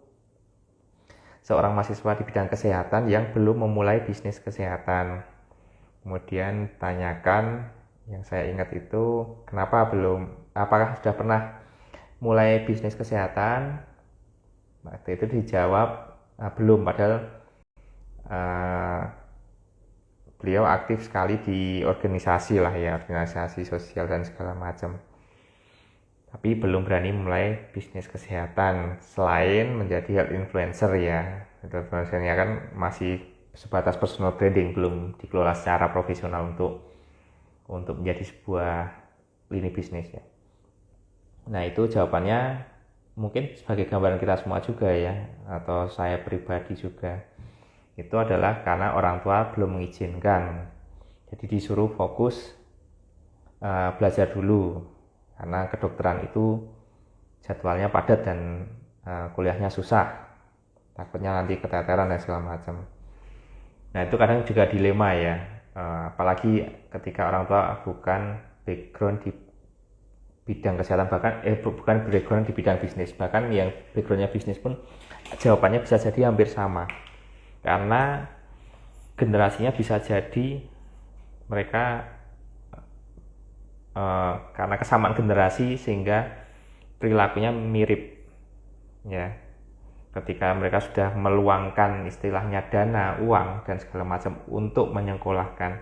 seorang mahasiswa di bidang kesehatan yang belum memulai bisnis kesehatan, kemudian tanyakan, yang saya ingat itu, kenapa belum, apakah sudah pernah mulai bisnis kesehatan. Waktu itu dijawab belum, padahal beliau aktif sekali di organisasi lah ya, organisasi sosial dan segala macam, tapi belum berani mulai bisnis kesehatan. Selain menjadi health influencer ya, influencernya kan masih sebatas personal branding, belum dikelola secara profesional untuk menjadi sebuah lini bisnis ya. Nah, itu jawabannya mungkin sebagai gambaran kita semua juga ya, atau saya pribadi juga, itu adalah karena orang tua belum mengizinkan. Jadi disuruh fokus belajar dulu, karena kedokteran itu jadwalnya padat dan kuliahnya susah, takutnya nanti keteteran dan segala macam. Nah, itu kadang juga dilema ya, apalagi ketika orang tua bukan background di bidang kesehatan, bahkan bukan background di bidang bisnis, bahkan yang backgroundnya bisnis pun jawabannya bisa jadi hampir sama, karena generasinya bisa jadi mereka karena kesamaan generasi sehingga perilakunya mirip ya. Ketika mereka sudah meluangkan istilahnya dana, uang dan segala macam untuk menyekolahkan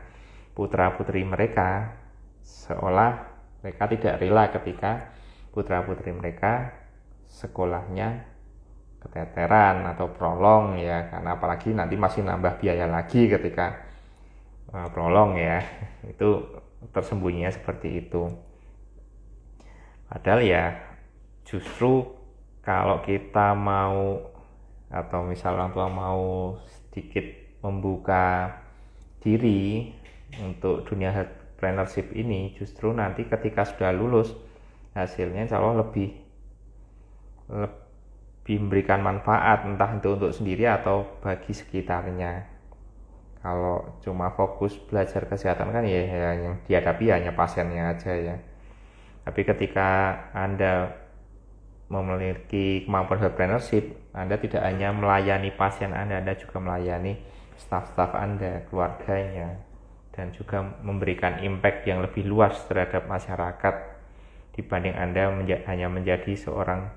putra-putri mereka, seolah mereka tidak rela ketika putra-putri mereka sekolahnya keteteran atau prolong ya, karena apalagi nanti masih nambah biaya lagi ketika prolong ya. Itu tersembunyinya seperti itu. Padahal ya justru kalau kita mau, atau misal orang tua mau sedikit membuka diri untuk dunia entrepreneurship ini, justru nanti ketika sudah lulus hasilnya insya Allah lebih memberikan manfaat, entah itu untuk sendiri atau bagi sekitarnya. Kalau cuma fokus belajar kesehatan kan ya yang dihadapi hanya pasiennya aja ya. Tapi ketika Anda memiliki kemampuan entrepreneurship, Anda tidak hanya melayani pasien Anda juga melayani staf-staf Anda, keluarganya, dan juga memberikan impact yang lebih luas terhadap masyarakat dibanding Anda hanya menjadi seorang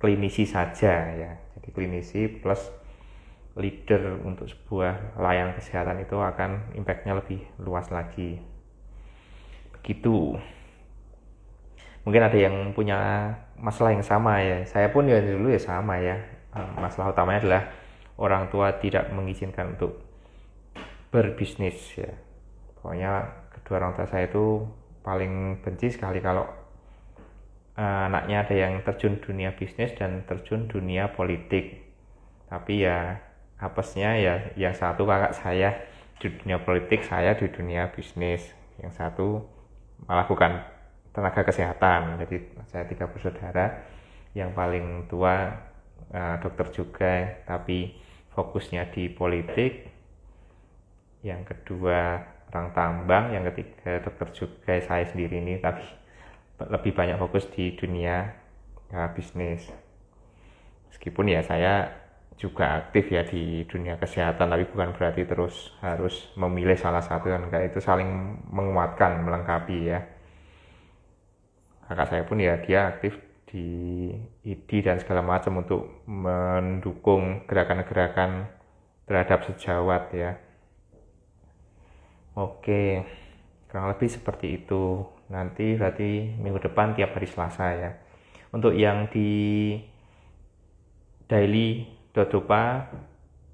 klinisi saja ya. Jadi klinisi plus leader untuk sebuah layanan kesehatan itu akan impactnya lebih luas lagi. Begitu. Mungkin ada yang punya masalah yang sama ya. Saya pun ya dulu ya sama ya. Masalah utamanya adalah orang tua tidak mengizinkan untuk berbisnis ya. Pokoknya kedua orang tua saya itu paling benci sekali kalau anaknya ada yang terjun dunia bisnis dan terjun dunia politik. Tapi ya apesnya ya, yang satu kakak saya di dunia politik, saya di dunia bisnis. Yang satu malah bukan tenaga kesehatan. Jadi saya 3 bersaudara, yang paling tua dokter juga tapi fokusnya di politik, yang kedua orang tambang, yang ketiga dokter juga saya sendiri ini, tapi lebih banyak fokus di dunia bisnis. Meskipun ya saya juga aktif ya di dunia kesehatan, tapi bukan berarti terus harus memilih salah satu, kan enggak, itu saling menguatkan, melengkapi ya. Kakak saya pun ya dia aktif di ID dan segala macam untuk mendukung gerakan-gerakan terhadap sejawat ya. Oke, kurang lebih seperti itu. Nanti berarti minggu depan tiap hari Selasa ya. Untuk yang di daily.rupa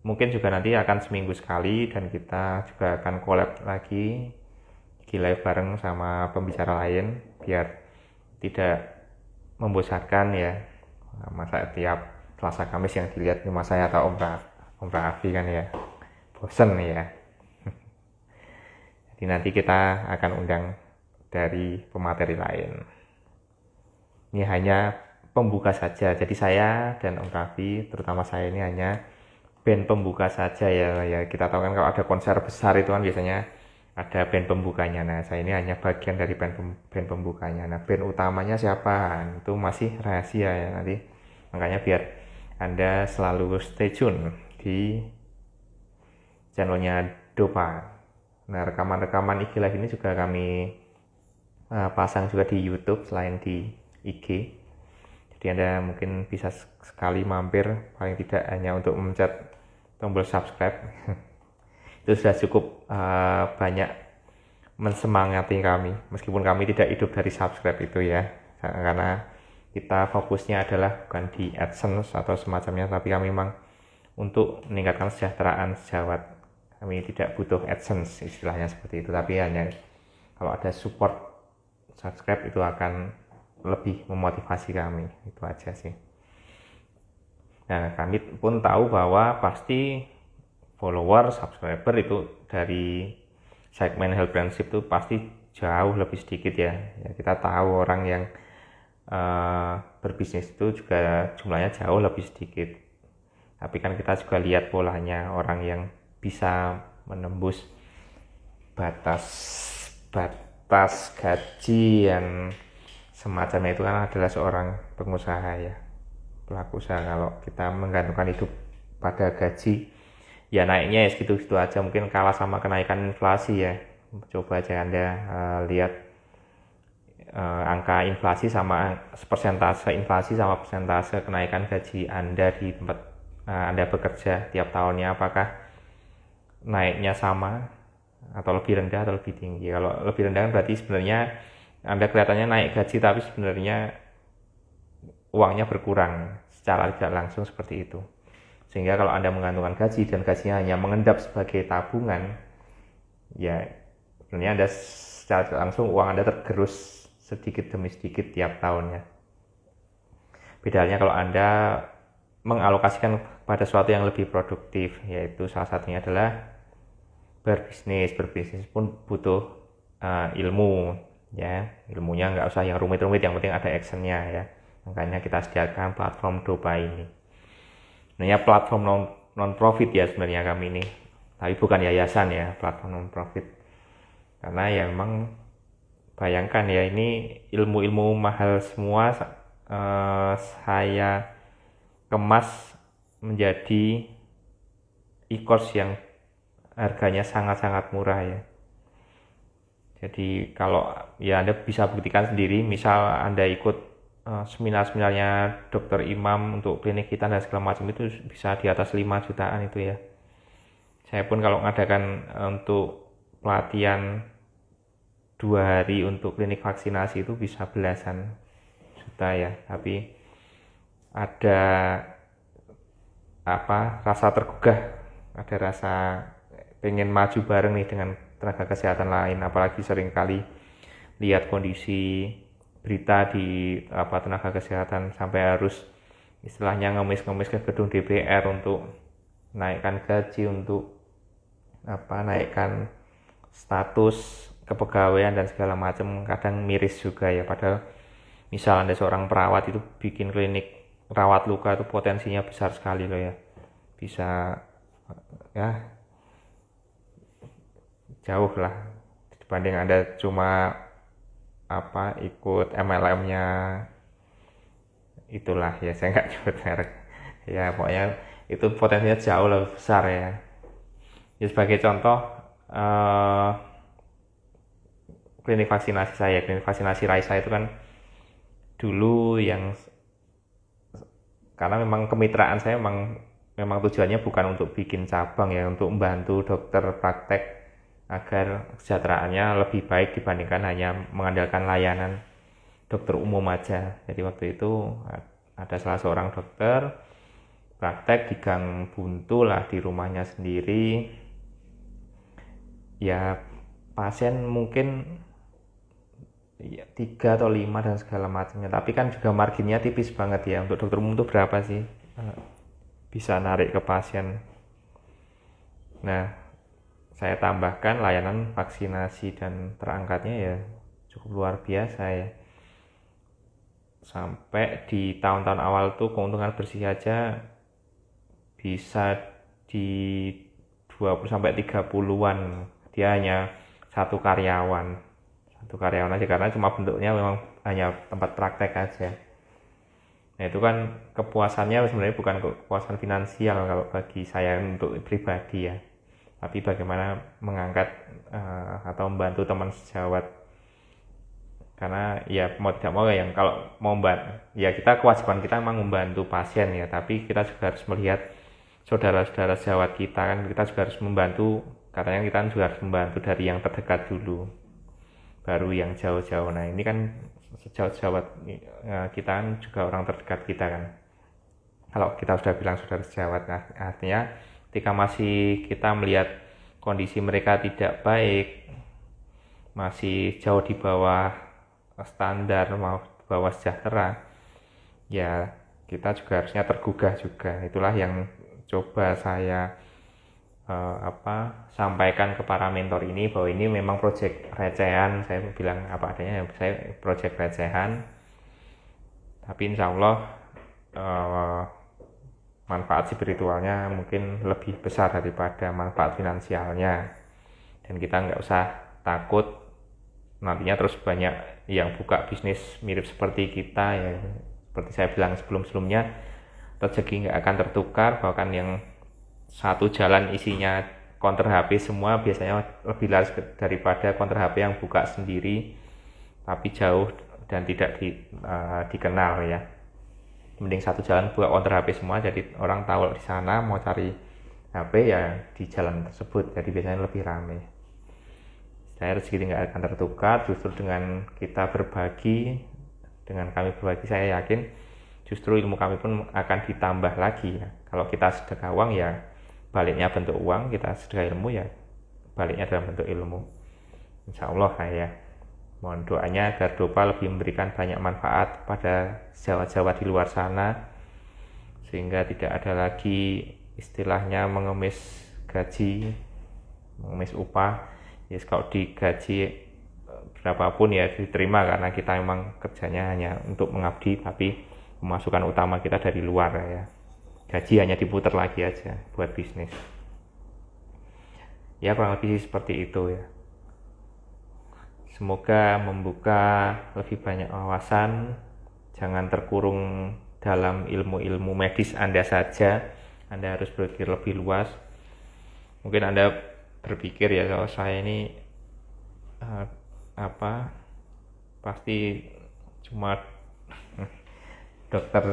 mungkin juga nanti akan seminggu sekali, dan kita juga akan collab lagi di live bareng sama pembicara lain biar tidak membosankan ya. Masa tiap Selasa Kamis yang dilihat cuma saya atau Om Raffi kan ya, bosen ya. Jadi nanti kita akan undang dari pemateri lain. Ini hanya pembuka saja. Jadi saya dan Om Raffi, terutama saya ini hanya band pembuka saja ya. Ya kita tahu kan kalau ada konser besar itu kan biasanya ada band pembukanya. Nah saya ini hanya bagian dari band pembukanya. Nah band utamanya siapa? Itu masih rahasia ya nanti. Makanya biar Anda selalu stay tune di channelnya Dopa. Nah rekaman-rekaman IG Live ini juga kami pasang juga di YouTube selain di IG. Jadi Anda mungkin bisa sekali mampir, paling tidak hanya untuk mencet tombol subscribe. Itu sudah cukup banyak mensemangati kami, meskipun kami tidak hidup dari subscribe itu ya, karena kita fokusnya adalah bukan di AdSense atau semacamnya, tapi kami memang untuk meningkatkan kesejahteraan sejawat. Kami tidak butuh AdSense istilahnya seperti itu, tapi hanya kalau ada support subscribe itu akan lebih memotivasi kami, itu aja sih. Nah kami pun tahu bahwa pasti follower, subscriber itu dari segmen health friendship itu pasti jauh lebih sedikit ya. Kita tahu orang yang berbisnis itu juga jumlahnya jauh lebih sedikit. Tapi kan kita juga lihat polanya, orang yang bisa menembus batas gaji yang semacamnya itu kan adalah seorang pengusaha ya, pelaku usaha. Kalau kita menggantungkan hidup pada gaji, ya naiknya ya segitu-segitu aja, mungkin kalah sama kenaikan inflasi ya. Coba aja Anda lihat angka inflasi sama persentase inflasi sama persentase kenaikan gaji Anda di tempat Anda bekerja tiap tahunnya, apakah naiknya sama atau lebih rendah atau lebih tinggi. Kalau lebih rendah kan berarti sebenarnya Anda kelihatannya naik gaji tapi sebenarnya uangnya berkurang secara tidak langsung seperti itu. Sehingga kalau Anda menggantungkan gaji dan gajinya hanya mengendap sebagai tabungan, ya sebenarnya Anda secara tidak langsung uang Anda tergerus sedikit demi sedikit tiap tahunnya. Bedanya kalau Anda mengalokasikan pada sesuatu yang lebih produktif, yaitu salah satunya adalah berbisnis pun butuh ilmu ya, ilmunya nggak usah yang rumit-rumit, yang penting ada actionnya ya. Makanya kita sediakan platform Dopa ini. Sebenarnya platform non profit ya sebenarnya kami ini, tapi bukan yayasan ya, platform non profit. Karena ya memang bayangkan ya, ini ilmu-ilmu mahal semua saya kemas menjadi e-course yang harganya sangat-sangat murah ya. Jadi kalau ya Anda bisa buktikan sendiri, misal Anda ikut seminar-seminarnya Dr. Imam untuk klinik kita dan segala macam, itu bisa di atas 5 jutaan itu ya. Saya pun kalau mengadakan untuk pelatihan 2 hari untuk klinik vaksinasi itu bisa belasan juta ya. Tapi ada rasa tergugah, ada rasa pengen maju bareng nih dengan tenaga kesehatan lain, apalagi seringkali lihat kondisi berita di tenaga kesehatan sampai harus istilahnya ngemis-ngemis ke gedung DPR untuk naikkan gaji, untuk naikkan status kepegawaian dan segala macam. Kadang miris juga ya, padahal misal Anda seorang perawat itu bikin klinik rawat luka itu potensinya besar sekali loh ya, bisa ya jauh lah dibanding Anda cuma ikut MLM-nya itulah ya, saya nggak nyebut merek ya, pokoknya itu potensinya jauh lebih besar ya. Ya sebagai contoh klinik vaksinasi Raisa itu kan dulu yang, karena memang kemitraan saya memang tujuannya bukan untuk bikin cabang ya, untuk membantu dokter praktek agar kesejahteraannya lebih baik dibandingkan hanya mengandalkan layanan dokter umum aja. Jadi waktu itu ada salah seorang dokter praktek di Gang Buntu lah, di rumahnya sendiri ya, pasien mungkin ya 3 atau 5 dan segala macamnya, tapi kan juga marginnya tipis banget ya. Untuk dokter umum itu berapa sih bisa narik ke pasien. Nah saya tambahkan layanan vaksinasi dan terangkatnya ya cukup luar biasa ya. sampai di tahun-tahun awal tuh keuntungan bersih aja bisa di 20 sampai 30-an. Dia hanya satu karyawan aja, karena cuma bentuknya memang hanya tempat praktek aja. Nah itu kan kepuasannya sebenarnya bukan kepuasan finansial kalau bagi saya untuk pribadi ya, tapi bagaimana mengangkat atau membantu teman sejawat. Karena ya mau tidak mau ya, kalau mau ya kita kewajiban kita memang membantu pasien ya, tapi kita juga harus melihat saudara-saudara sejawat kita kan, kita juga harus membantu. Katanya kita juga harus membantu dari yang terdekat dulu, baru yang jauh-jauh. Nah ini kan sejawat kita kan juga orang terdekat kita kan. Kalau kita sudah bilang saudara sejawat, nah, artinya ketika masih kita melihat kondisi mereka tidak baik, masih jauh di bawah standar, mau di bawah sejahtera, ya kita juga harusnya tergugah juga. Itulah yang coba saya sampaikan ke para mentor ini, bahwa ini memang proyek recehan. Saya bilang apa adanya, saya proyek recehan, tapi insya Allah manfaat spiritualnya mungkin lebih besar daripada manfaat finansialnya, dan kita nggak usah takut nantinya terus banyak yang buka bisnis mirip seperti kita ya. Seperti saya bilang sebelum-sebelumnya, rezeki nggak akan tertukar, bahkan yang satu jalan isinya counter HP semua biasanya lebih laris daripada counter HP yang buka sendiri tapi jauh dan tidak dikenal ya. Mending satu jalan buka counter HP semua, jadi orang tahu di sana mau cari HP ya di jalan tersebut, jadi biasanya lebih ramai. Saya rezeki nggak akan tertukar, justru dengan kita berbagi, dengan kami berbagi, saya yakin justru ilmu kami pun akan ditambah lagi ya. Kalau kita sedekah uang ya baliknya bentuk uang, kita sedekah ilmu ya baliknya dalam bentuk ilmu. Insya Allah ya. Mohon doanya agar Dopa lebih memberikan banyak manfaat pada sejawat-sejawat di luar sana, sehingga tidak ada lagi istilahnya mengemis gaji, mengemis upah. Ya kalau digaji berapapun ya diterima, karena kita memang kerjanya hanya untuk mengabdi, tapi pemasukan utama kita dari luar ya. Gaji hanya diputar lagi aja buat bisnis. Ya kurang lebih seperti itu ya. Semoga membuka lebih banyak wawasan. Jangan terkurung dalam ilmu-ilmu medis Anda saja. Anda harus berpikir lebih luas. Mungkin Anda berpikir ya, kalau saya ini pasti cuma dokter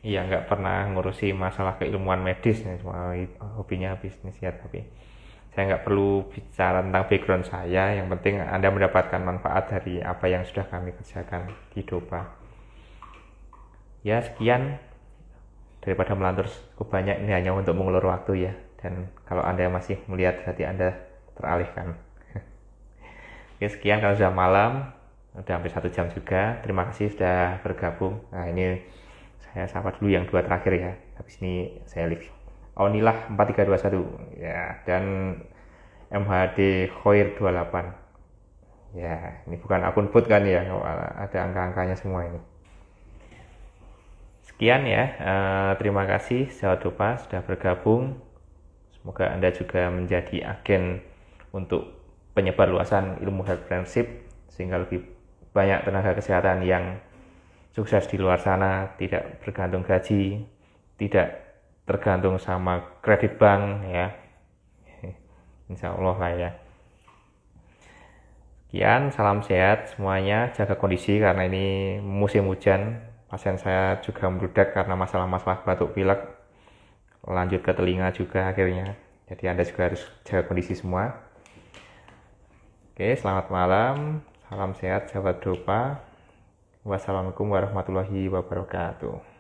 ya, nggak pernah ngurusi masalah keilmuan medis ya, cuma hobinya bisnis ya. Tapi saya nggak perlu bicara tentang background saya, yang penting Anda mendapatkan manfaat dari apa yang sudah kami kerjakan di Dopa. Ya sekian, daripada melantur cukup banyak, ini hanya untuk mengulur waktu ya, dan kalau Anda masih melihat hati Anda teralihkan. Oke sekian, kalau sudah malam, udah hampir 1 jam juga. Terima kasih sudah bergabung. Nah ini saya sapa dulu yang 2 terakhir ya, habis ini saya live. Aunilah 4321 ya, dan MHD Khoir 28 ya. Ini bukan akun bot kan ya, ada angka-angkanya semua ini. Sekian ya, terima kasih sahabat Dopa sudah bergabung. Semoga Anda juga menjadi agen untuk penyebar luasan ilmu health friendship, sehingga lebih banyak tenaga kesehatan yang sukses di luar sana, tidak bergantung gaji, tidak tergantung sama kredit bank ya. Insya Allah lah ya. Sekian, salam sehat semuanya, jaga kondisi karena ini musim hujan. Pasien saya juga membludak karena masalah-masalah batuk pilek, lanjut ke telinga juga akhirnya. Jadi Anda juga harus jaga kondisi semua. Oke, selamat malam, salam sehat sahabat Dopa. Wassalamualaikum warahmatullahi wabarakatuh.